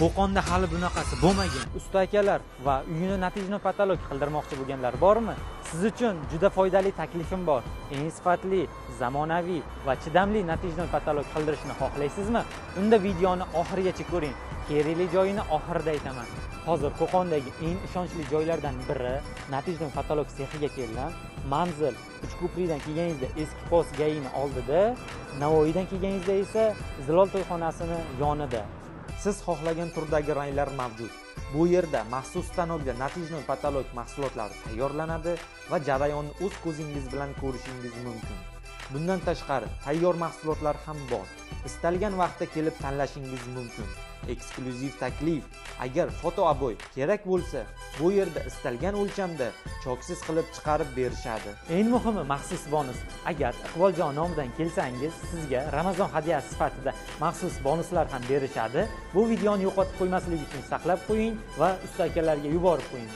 Qo'qonda hali bunaqasi bo'lmagan. Usta akalar va uyini natijni patolog qildirmoqchi bo'lganlar bormi? Siz uchun juda foydali taklifim bor. Eng sifatli, zamonaviy va chidamli natijni patolog qildirishni xohlaysizmi? Unda videoni oxirigacha ko'ring. Kerakli joyini oxirida aytaman. Hozir Qo'qondagi eng ishonchli joylardan biri natijni patolog sexiga keldim. Manzil Uchko'prikdan kelganingizda eski post gayini oldida, Navoiydan kelganingizda esa Zilol to'yxonasini yonida. Siz xohlagan turdagi ranglar mavjud. Bu yerda maxsus stanokda natijnoy patolog mahsulotlari tayyorlanadi va jarayonni o'z ko'zingiz bilan ko'rishingiz mumkin. Bundan tashqari, tayyor mahsulotlar ham bor. Istalgan vaqtda kelib tanlashingiz mumkin. Eksklyuziv taklif: agar fotoaboy kerak bo'lsa, bu yerda istalgan o'lchamda choksiz qilib chiqarib berishadi. Eng muhimi maxsus bonus. Agar Iqboljon nomidan kelsangiz, sizga Ramazon hadyasi sifatida maxsus bonuslar ham berishadi. Bu videoni yo'qotib qo'ymaslik uchun saqlab qo'ying va usta akalarga yuborib qo'ying.